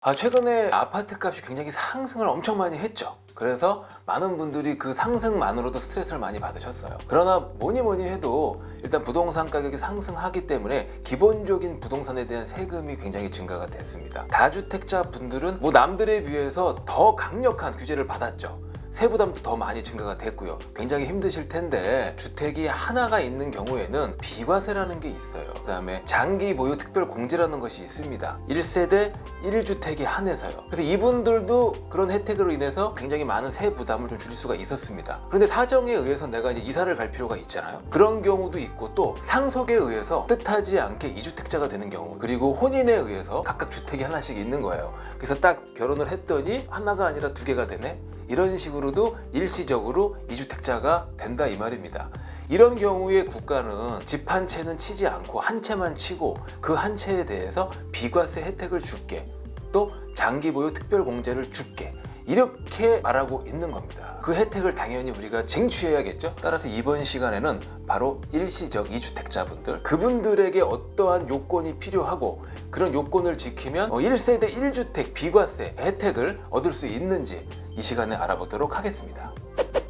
최근에 아파트 값이 굉장히 상승을 엄청 많이 했죠. 그래서 많은 분들이 그 상승만으로도 스트레스를 많이 받으셨어요. 그러나 뭐니 해도 일단 부동산 가격이 상승하기 때문에 기본적인 부동산에 대한 세금이 굉장히 증가가 됐습니다. 다주택자 분들은 남들에 비해서 더 강력한 규제를 받았죠. 세부담도 더 많이 증가가 됐고요. 굉장히 힘드실 텐데 주택이 하나가 있는 경우에는 비과세라는 게 있어요. 그 다음에 장기 보유 특별 공제라는 것이 있습니다. 1세대 1주택에 한해서요. 그래서 이분들도 그런 혜택으로 인해서 굉장히 많은 세부담을 좀 줄일 수가 있었습니다. 그런데 사정에 의해서 내가 이제 이사를 갈 필요가 있잖아요. 그런 경우도 있고, 또 상속에 의해서 뜻하지 않게 2주택자가 되는 경우, 그리고 혼인에 의해서 각각 주택이 하나씩 있는 거예요. 그래서 딱 결혼을 했더니 하나가 아니라 2개가 되네? 이런 식으로도 일시적으로 2주택자가 된다 이 말입니다. 이런 경우에 국가는 집 한 채는 치지 않고 한 채만 치고 그 한 채에 대해서 비과세 혜택을 줄게, 또 장기 보유 특별 공제를 줄게, 이렇게 말하고 있는 겁니다. 그 혜택을 당연히 우리가 쟁취해야겠죠. 따라서 이번 시간에는 바로 일시적 2주택자분들, 그분들에게 어떠한 요건이 필요하고 그런 요건을 지키면 1세대 1주택 비과세 혜택을 얻을 수 있는지 이 시간에 알아보도록 하겠습니다.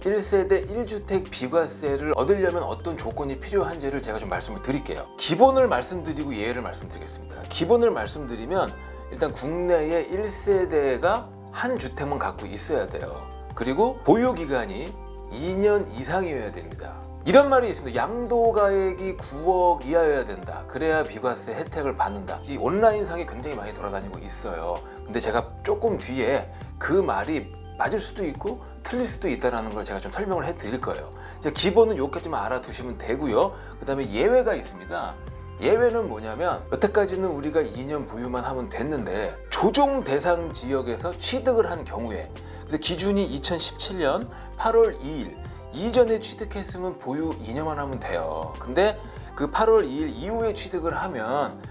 1세대 1주택 비과세를 얻으려면 어떤 조건이 필요한지를 제가 좀 말씀을 드릴게요. 기본을 말씀드리고 예를 말씀드리겠습니다. 기본을 말씀드리면 일단 국내에 1세대가 한 주택만 갖고 있어야 돼요. 그리고 보유기간이 2년 이상이어야 됩니다. 이런 말이 있습니다. 양도가액이 9억 이하여야 된다. 그래야 비과세 혜택을 받는다. 이 온라인상에 굉장히 많이 돌아다니고 있어요. 근데 제가 조금 뒤에 그 말이 맞을 수도 있고 틀릴 수도 있다는 걸 제가 좀 설명을 해드릴 거예요. 이제 기본은 여기까지만 알아두시면 되고요. 그 다음에 예외가 있습니다. 예외는 뭐냐면, 여태까지는 우리가 2년 보유만 하면 됐는데 조정 대상 지역에서 취득을 한 경우에, 그래서 기준이 2017년 8월 2일 이전에 취득했으면 보유 2년만 하면 돼요. 근데 그 8월 2일 이후에 취득을 하면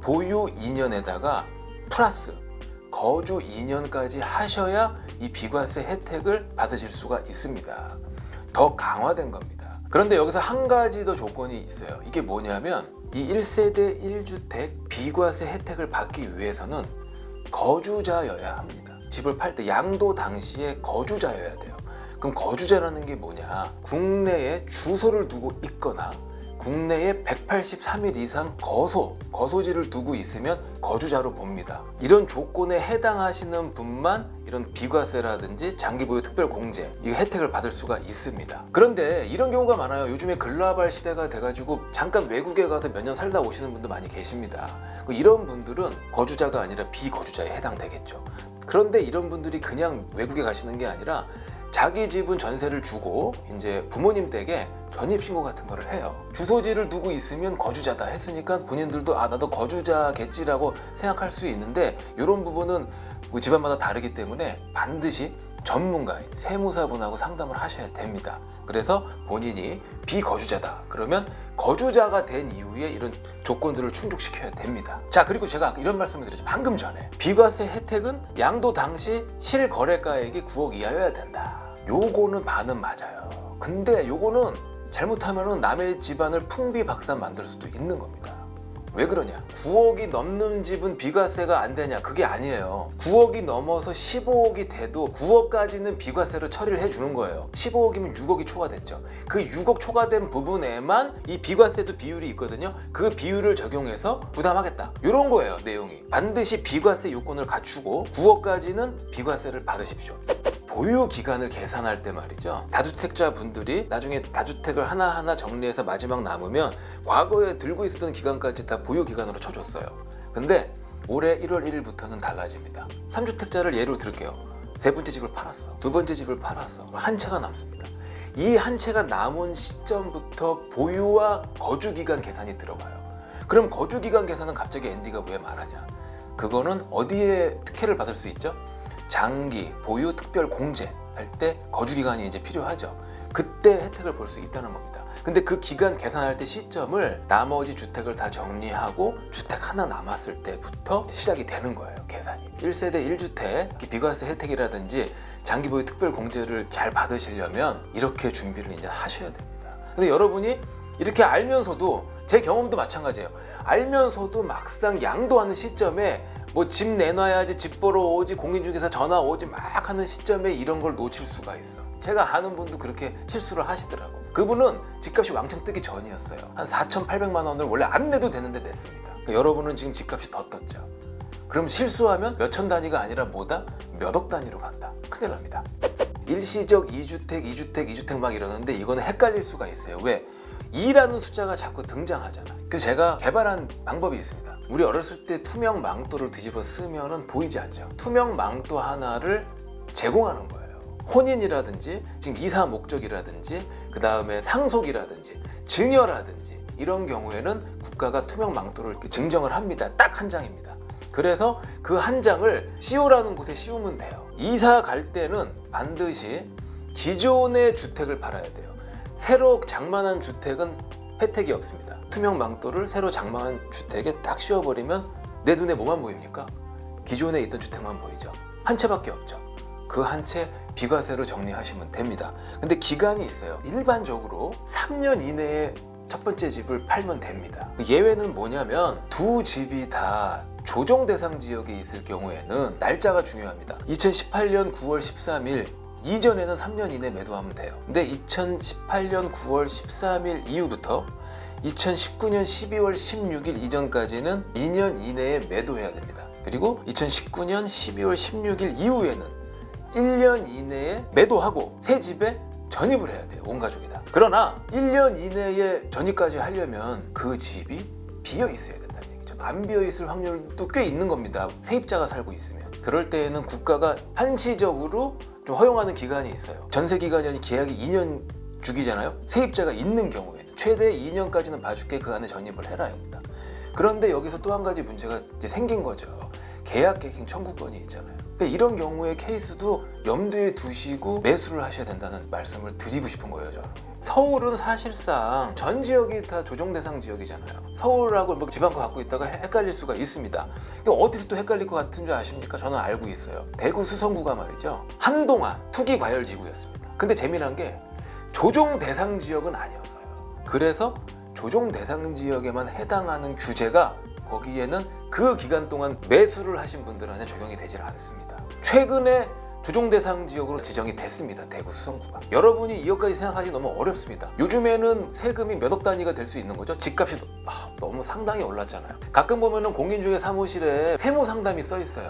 보유 2년에다가 플러스 거주 2년까지 하셔야 이 비과세 혜택을 받으실 수가 있습니다. 더 강화된 겁니다. 그런데 여기서 한 가지 더 조건이 있어요. 이게 뭐냐면, 이 1세대 1주택 비과세 혜택을 받기 위해서는 거주자여야 합니다. 집을 팔 때 양도 당시에 거주자여야 돼요. 그럼 거주자라는 게 뭐냐? 국내에 주소를 두고 있거나 국내에 183일 이상 거소지를 두고 있으면 거주자로 봅니다. 이런 조건에 해당하시는 분만 이런 비과세라든지 장기보유 특별공제, 이 혜택을 받을 수가 있습니다. 그런데 이런 경우가 많아요. 요즘에 글로벌 시대가 돼가지고 잠깐 외국에 가서 몇 년 살다 오시는 분도 많이 계십니다. 이런 분들은 거주자가 아니라 비거주자에 해당되겠죠. 그런데 이런 분들이 그냥 외국에 가시는 게 아니라 자기 집은 전세를 주고 이제 부모님 댁에 전입신고 같은 거를 해요. 주소지를 두고 있으면 거주자다 했으니까 본인들도 나도 거주자겠지라고 생각할 수 있는데, 이런 부분은 집안마다 다르기 때문에 반드시 전문가인 세무사분하고 상담을 하셔야 됩니다. 그래서 본인이 비거주자다 그러면 거주자가 된 이후에 이런 조건들을 충족시켜야 됩니다. 자, 그리고 제가 아까 이런 말씀을 드렸죠. 방금 전에 비과세 혜택은 양도 당시 실거래가액이 9억 이하여야 된다. 요거는 반은 맞아요. 근데 요거는 잘못하면 남의 집안을 풍비박산 만들 수도 있는 겁니다. 왜 그러냐? 9억이 넘는 집은 비과세가 안 되냐? 그게 아니에요. 9억이 넘어서 15억이 돼도 9억까지는 비과세로 처리를 해주는 거예요. 15억이면 6억이 초과됐죠. 그 6억 초과된 부분에만 이 비과세도 비율이 있거든요. 그 비율을 적용해서 부담하겠다. 이런 거예요, 내용이. 반드시 비과세 요건을 갖추고 9억까지는 비과세를 받으십시오. 보유 기간을 계산할 때 말이죠. 다주택자 분들이 나중에 다주택을 하나하나 정리해서 마지막 남으면 과거에 들고 있었던 기간까지 다 보유 기간으로 쳐줬어요. 근데 올해 1월 1일부터는 달라집니다. 3주택자를 예로 들게요. 세 번째 집을 팔았어. 두 번째 집을 팔았어. 한 채가 남습니다. 이 한 채가 남은 시점부터 보유와 거주 기간 계산이 들어가요. 그럼 거주 기간 계산은 갑자기 앤디가 왜 말하냐? 그거는 어디에 특혜를 받을 수 있죠? 장기 보유 특별 공제 할 때 거주기간이 이제 필요하죠. 그때 혜택을 볼 수 있다는 겁니다. 근데 그 기간 계산할 때 시점을 나머지 주택을 다 정리하고 주택 하나 남았을 때부터 시작이 되는 거예요, 계산이. 1세대 1주택 비과세 혜택이라든지 장기 보유 특별 공제를 잘 받으시려면 이렇게 준비를 이제 하셔야 됩니다. 근데 여러분이 이렇게 알면서도 제 경험도 마찬가지예요. 알면서도 막상 양도하는 시점에 뭐 집 내놔야지, 집 보러 오지, 공인중개사 전화 오지 막 하는 시점에 이런 걸 놓칠 수가 있어. 제가 아는 분도 그렇게 실수를 하시더라고. 그분은 집값이 왕창 뜨기 전이었어요. 한 4,800만 원을 원래 안 내도 되는데 냈습니다. 그러니까 여러분은 지금 집값이 더 떴죠. 그럼 실수하면 몇천 단위가 아니라 뭐다? 몇 억 단위로 간다. 큰일 납니다. 일시적 2주택, 2주택, 2주택 막 이러는데 이거는 헷갈릴 수가 있어요. 왜? 2라는 숫자가 자꾸 등장하잖아. 그래서 제가 개발한 방법이 있습니다. 우리 어렸을 때 투명 망토를 뒤집어 쓰면은 보이지 않죠. 투명 망토 하나를 제공하는 거예요. 혼인이라든지 지금 이사 목적이라든지 그 다음에 상속이라든지 증여라든지 이런 경우에는 국가가 투명 망토를 증정을 합니다. 딱 한 장입니다. 그래서 그 한 장을 씌우라는 곳에 씌우면 돼요. 이사 갈 때는 반드시 기존의 주택을 팔아야 돼요. 새로 장만한 주택은 혜택이 없습니다. 투명 망토를 새로 장만한 주택에 딱 씌워버리면 내 눈에 뭐만 보입니까? 기존에 있던 주택만 보이죠. 한 채밖에 없죠. 그 한 채 비과세로 정리하시면 됩니다. 근데 기간이 있어요. 일반적으로 3년 이내에 첫 번째 집을 팔면 됩니다. 예외는 뭐냐면 두 집이 다 조정 대상 지역에 있을 경우에는 날짜가 중요합니다. 2018년 9월 13일 이전에는 3년 이내 매도하면 돼요. 근데 2018년 9월 13일 이후부터 2019년 12월 16일 이전까지는 2년 이내에 매도해야 됩니다. 그리고 2019년 12월 16일 이후에는 1년 이내에 매도하고 새 집에 전입을 해야 돼요. 온 가족이 다. 그러나 1년 이내에 전입까지 하려면 그 집이 비어 있어야 된다는 얘기죠. 안 비어 있을 확률도 꽤 있는 겁니다. 세입자가 살고 있으면. 그럴 때에는 국가가 한시적으로 좀 허용하는 기간이 있어요. 전세 기간이 아니라 계약이 2년 주기잖아요. 세입자가 있는 경우에는 최대 2년까지는 봐줄게, 그 안에 전입을 해라 합니다. 그런데 여기서 또 한 가지 문제가 이제 생긴 거죠. 계약갱신 청구권이 있잖아요. 그러니까 이런 경우의 케이스도 염두에 두시고 매수를 하셔야 된다는 말씀을 드리고 싶은 거예요, 저는. 서울은 사실상 전 지역이 다 조정 대상 지역이잖아요. 서울하고 뭐 지방거 갖고 있다가 헷갈릴 수가 있습니다. 어디서 또 헷갈릴 것 같은 줄 아십니까? 저는 알고 있어요. 대구 수성구가 말이죠. 한동안 투기 과열 지구였습니다. 근데 재미난 게 조정 대상 지역은 아니었어요. 그래서 조정 대상 지역에만 해당하는 규제가 거기에는 그 기간 동안 매수를 하신 분들한테 적용이 되질 않습니다. 최근에 조정 대상 지역으로 지정이 됐습니다. 대구 수성구가. 여러분이 이것까지 생각하기 너무 어렵습니다. 요즘에는 세금이 몇 억 단위가 될 수 있는 거죠. 집값이 너무 상당히 올랐잖아요. 가끔 보면은 공인중개 사무실에 세무 상담이 써 있어요.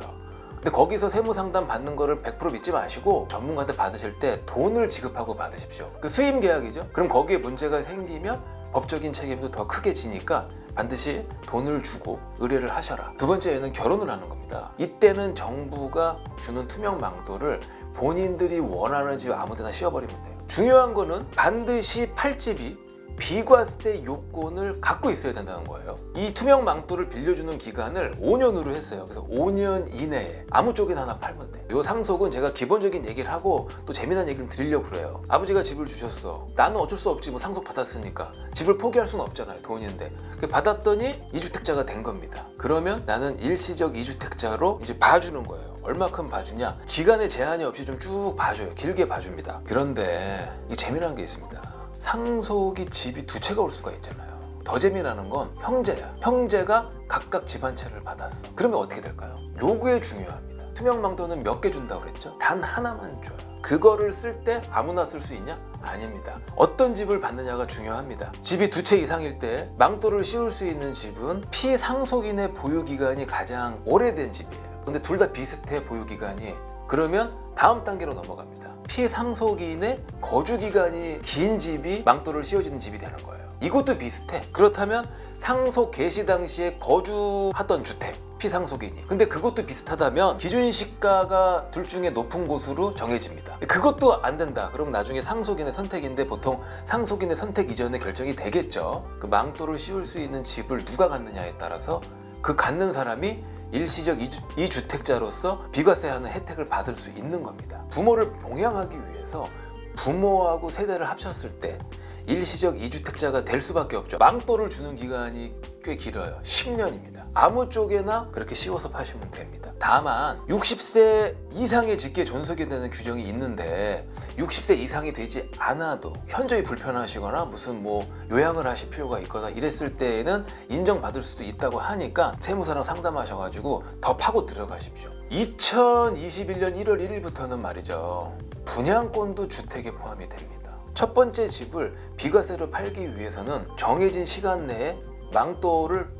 근데 거기서 세무 상담 받는 거를 100% 믿지 마시고 전문가한테 받으실 때 돈을 지급하고 받으십시오. 그 수임 계약이죠. 그럼 거기에 문제가 생기면 법적인 책임도 더 크게 지니까 반드시 돈을 주고 의뢰를 하셔라. 두 번째는 결혼을 하는 겁니다. 이때는 정부가 주는 투명 망토를 본인들이 원하는 집 아무데나 씌워버리면 돼요. 중요한 거는 반드시 팔 집이 비과세 요건을 갖고 있어야 된다는 거예요. 이 투명 망토를 빌려주는 기간을 5년으로 했어요. 그래서 5년 이내에 아무 쪽이나 하나 팔면 돼. 요 상속은 제가 기본적인 얘기를 하고 또 재미난 얘기를 드리려고 그래요. 아버지가 집을 주셨어. 나는 어쩔 수 없지, 뭐 상속 받았으니까. 집을 포기할 수는 없잖아요. 돈인데. 받았더니 2주택자가 된 겁니다. 그러면 나는 일시적 2주택자로 이제 봐주는 거예요. 얼마큼 봐주냐? 기간에 제한이 없이 좀 쭉 봐줘요. 길게 봐줍니다. 그런데 이 재미난 게 있습니다. 상속이 집이 두 채가 올 수가 있잖아요. 더 재미나는 건 형제야. 형제가 각각 집 한 채를 받았어. 그러면 어떻게 될까요? 요게 중요합니다. 투명망토는 몇 개 준다고 그랬죠? 단 하나만 줘요. 그거를 쓸 때 아무나 쓸 수 있냐? 아닙니다. 어떤 집을 받느냐가 중요합니다. 집이 두 채 이상일 때 망토를 씌울 수 있는 집은 피상속인의 보유기간이 가장 오래된 집이에요. 근데 둘 다 비슷해, 보유기간이. 그러면 다음 단계로 넘어갑니다. 피상속인의 거주기간이 긴 집이 망토를 씌워지는 집이 되는 거예요. 이것도 비슷해. 그렇다면 상속 개시 당시에 거주하던 주택, 피상속인이. 근데 그것도 비슷하다면 기준시가가 둘 중에 높은 곳으로 정해집니다. 그것도 안 된다. 그럼 나중에 상속인의 선택인데 보통 상속인의 선택 이전에 결정이 되겠죠. 그 망토를 씌울 수 있는 집을 누가 갖느냐에 따라서 그 갖는 사람이 일시적 2주택자로서 비과세하는 혜택을 받을 수 있는 겁니다. 부모를 봉양하기 위해서 부모하고 세대를 합쳤을 때 일시적 2주택자가 될 수밖에 없죠. 망토를 주는 기간이 꽤 길어요. 10년입니다. 아무 쪽에나 그렇게 씌워서 파시면 됩니다. 다만 60세 이상의 직계 존속이 되는 규정이 있는데 60세 이상이 되지 않아도 현저히 불편하시거나 무슨 뭐 요양을 하실 필요가 있거나 이랬을 때에는 인정받을 수도 있다고 하니까 세무사랑 상담하셔가지고 더 파고 들어가십시오. 2021년 1월 1일부터는 말이죠, 분양권도 주택에 포함이 됩니다. 첫 번째 집을 비과세로 팔기 위해서는 정해진 시간 내에 망토를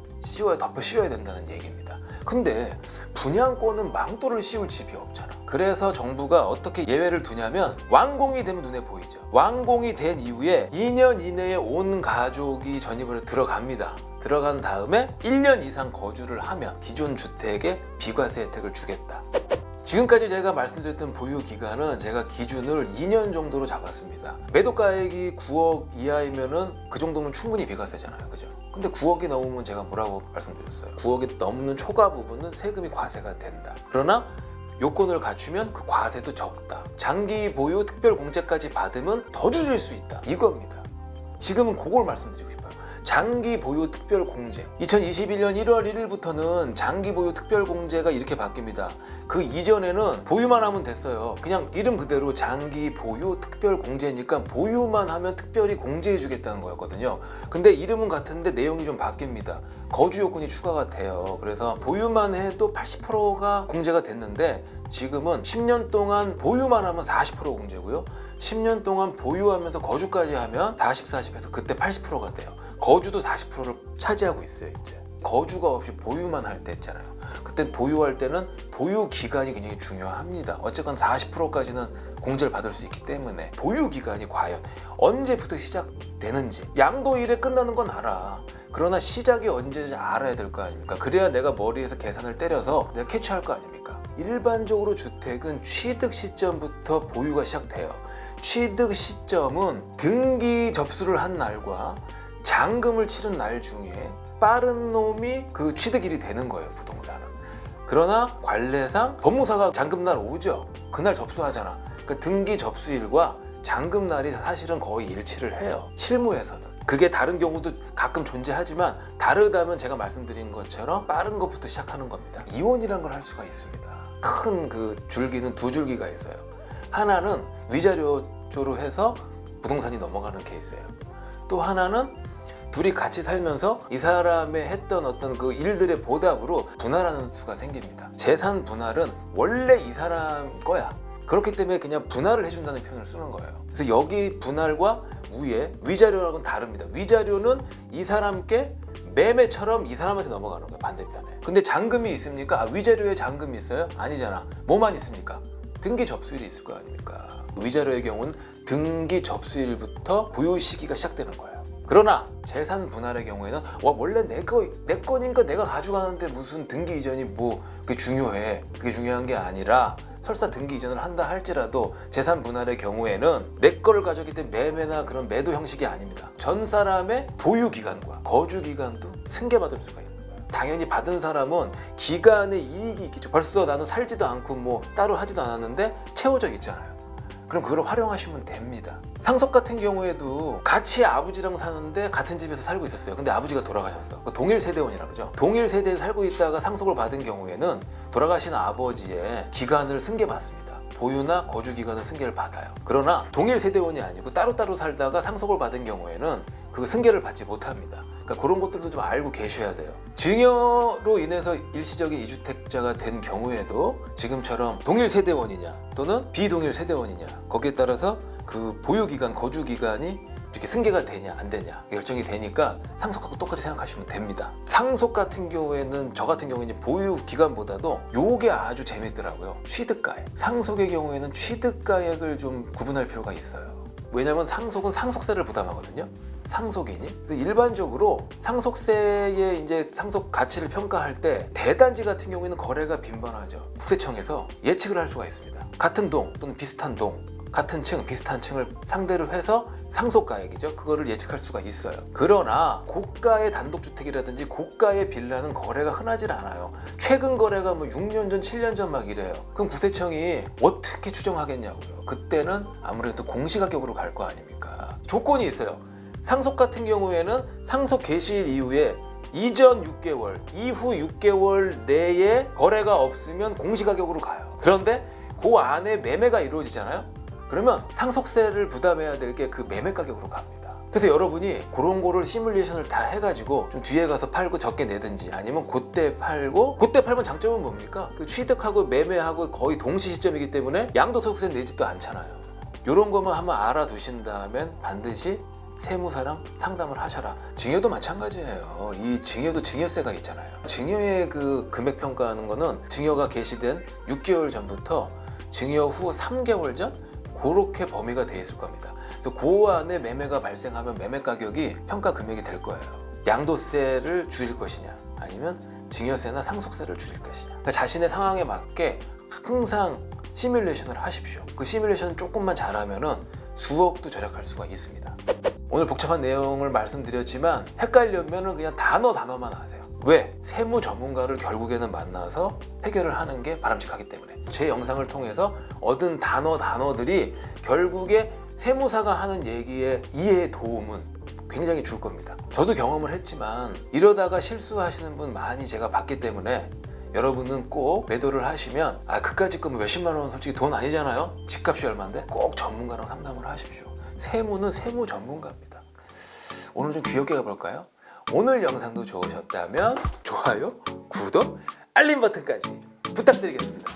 덮어 씌워야 된다는 얘기입니다. 근데 분양권은 망토를 씌울 집이 없잖아. 그래서 정부가 어떻게 예외를 두냐면 완공이 되면 눈에 보이죠. 완공이 된 이후에 2년 이내에 온 가족이 전입을 들어갑니다. 들어간 다음에 1년 이상 거주를 하면 기존 주택에 비과세 혜택을 주겠다. 지금까지 제가 말씀드렸던 보유 기간은 제가 기준을 2년 정도로 잡았습니다. 매도가액이 9억 이하이면은 그 정도면 충분히 비과세잖아요, 그죠? 근데 9억이 넘으면 제가 뭐라고 말씀드렸어요? 9억이 넘는 초과 부분은 세금이 과세가 된다. 그러나 요건을 갖추면 그 과세도 적다. 장기 보유 특별 공제까지 받으면 더 줄일 수 있다. 이겁니다. 지금은 그걸 말씀드리고 싶어요. 장기 보유 특별 공제. 2021년 1월 1일부터는 장기 보유 특별 공제가 이렇게 바뀝니다. 그 이전에는 보유만 하면 됐어요. 그냥 이름 그대로 장기 보유 특별 공제니까 보유만 하면 특별히 공제해 주겠다는 거였거든요. 근데 이름은 같은데 내용이 좀 바뀝니다. 거주 요건이 추가가 돼요. 그래서 보유만 해도 80%가 공제가 됐는데 지금은 10년 동안 보유만 하면 40% 공제고요. 10년 동안 보유하면서 거주까지 하면 40, 40에서 그때 80%가 돼요. 거주도 40%를 차지하고 있어요. 이제 거주가 없이 보유만 할 때 있잖아요. 그때 보유할 때는 보유 기간이 굉장히 중요합니다. 어쨌건 40%까지는 공제를 받을 수 있기 때문에 보유 기간이 과연 언제부터 시작되는지, 양도일에 끝나는 건 알아. 그러나 시작이 언제인지 알아야 될 거 아닙니까? 그래야 내가 머리에서 계산을 때려서 내가 캐치할 거 아닙니까? 일반적으로 주택은 취득 시점부터 보유가 시작돼요. 취득 시점은 등기 접수를 한 날과 잔금을 치른 날 중에 빠른 놈이 그 취득일이 되는 거예요, 부동산은. 그러나 관례상 법무사가 잔금날 오죠. 그날 접수하잖아. 그러니까 등기 접수일과 잔금날이 사실은 거의 일치를 해요, 실무에서는. 그게 다른 경우도 가끔 존재하지만 다르다면 제가 말씀드린 것처럼 빠른 것부터 시작하는 겁니다. 이혼이라는 걸 할 수가 있습니다. 큰 그 줄기는 두 줄기가 있어요. 하나는 위자료조로 해서 부동산이 넘어가는 케이스예요. 또 하나는 둘이 같이 살면서 이 사람의 했던 어떤 그 일들의 보답으로 분할하는 수가 생깁니다. 재산 분할은 원래 이 사람 거야. 그렇기 때문에 그냥 분할을 해준다는 표현을 쓰는 거예요. 그래서 여기 분할과 위에 위자료랑은 다릅니다. 위자료는 이 사람께 매매처럼 이 사람한테 넘어가는 거예요, 반대편에. 근데 잔금이 있습니까? 위자료에 잔금이 있어요? 아니잖아. 뭐만 있습니까? 등기 접수일이 있을 거 아닙니까? 위자료의 경우는 등기 접수일부터 보유 시기가 시작되는 거예요. 그러나 재산 분할의 경우에는 원래 내 거니까 내가 가져가는데 무슨 등기 이전이 뭐 그게 중요해. 그게 중요한 게 아니라 설사 등기 이전을 한다 할지라도 재산 분할의 경우에는 내 거를 가져오기 때문에 매매나 그런 매도 형식이 아닙니다. 전 사람의 보유 기간과 거주 기간도 승계받을 수가 있는 거예요. 당연히 받은 사람은 기간의 이익이 있겠죠. 벌써 나는 살지도 않고 뭐 따로 하지도 않았는데 채워져 있잖아요. 그럼 그걸 활용하시면 됩니다. 상속 같은 경우에도 같이 아버지랑 사는데 같은 집에서 살고 있었어요. 근데 아버지가 돌아가셨어. 동일 세대원이라고 그러죠. 동일 세대에 살고 있다가 상속을 받은 경우에는 돌아가신 아버지의 기간을 승계받습니다. 보유나 거주 기간을 승계를 받아요. 그러나 동일 세대원이 아니고 따로따로 살다가 상속을 받은 경우에는 그 승계를 받지 못합니다. 그러니까 그런 것들도 좀 알고 계셔야 돼요. 증여로 인해서 일시적인 이주택자가 된 경우에도 지금처럼 동일 세대원이냐 또는 비동일 세대원이냐 거기에 따라서 그 보유기간, 거주기간이 이렇게 승계가 되냐 안 되냐 결정이 되니까 상속하고 똑같이 생각하시면 됩니다. 상속 같은 경우에는 저 같은 경우에는 보유 기간보다도 요게 아주 재밌더라고요. 취득가액. 상속의 경우에는 취득가액을 좀 구분할 필요가 있어요. 왜냐면 상속은 상속세를 부담하거든요. 상속인이. 일반적으로 상속세의 이제 상속 가치를 평가할 때 대단지 같은 경우에는 거래가 빈번하죠. 국세청에서 예측을 할 수가 있습니다. 같은 동 또는 비슷한 동, 같은 층, 비슷한 층을 상대로 해서 상속가액이죠. 그거를 예측할 수가 있어요. 그러나 고가의 단독주택이라든지 고가의 빌라는 거래가 흔하질 않아요. 최근 거래가 뭐 6년 전, 7년 전 막 이래요. 그럼 국세청이 어떻게 추정하겠냐고요. 그때는 아무래도 공시가격으로 갈 거 아닙니까. 조건이 있어요. 상속 같은 경우에는 상속 개시일 이후에 이전 6개월, 이후 6개월 내에 거래가 없으면 공시가격으로 가요. 그런데 그 안에 매매가 이루어지잖아요. 그러면 상속세를 부담해야 될 게 그 매매 가격으로 갑니다. 그래서 여러분이 그런 거를 시뮬레이션을 다 해가지고 좀 뒤에 가서 팔고 적게 내든지 아니면 그때 팔고, 그때 팔면 장점은 뭡니까? 그 취득하고 매매하고 거의 동시 시점이기 때문에 양도소득세 내지도 않잖아요. 이런 것만 한번 알아두신다면 반드시 세무사랑 상담을 하셔라. 증여도 마찬가지예요. 이 증여도 증여세가 있잖아요. 증여의 그 금액 평가하는 거는 증여가 개시된 6개월 전부터 증여 후 3개월 전 그렇게 범위가 돼 있을 겁니다. 그래서 그 안에 매매가 발생하면 매매 가격이 평가 금액이 될 거예요. 양도세를 줄일 것이냐 아니면 증여세나 상속세를 줄일 것이냐. 그러니까 자신의 상황에 맞게 항상 시뮬레이션을 하십시오. 그 시뮬레이션 조금만 잘하면은 수억도 절약할 수가 있습니다. 오늘 복잡한 내용을 말씀드렸지만 헷갈리면은 그냥 단어만 아세요. 왜? 세무 전문가를 결국에는 만나서 해결을 하는 게 바람직하기 때문에. 제 영상을 통해서 얻은 단어들이 결국에 세무사가 하는 얘기의 이해에 도움은 굉장히 줄 겁니다. 저도 경험을 했지만 이러다가 실수하시는 분 많이 제가 봤기 때문에 여러분은 꼭 매도를 하시면 그까짓 거 몇십만 원 솔직히 돈 아니잖아요. 집값이 얼마인데 꼭 전문가랑 상담을 하십시오. 세무는 세무 전문가입니다. 오늘 좀 귀엽게 가볼까요? 오늘 영상도 좋으셨다면 좋아요, 구독, 알림 버튼까지 부탁드리겠습니다.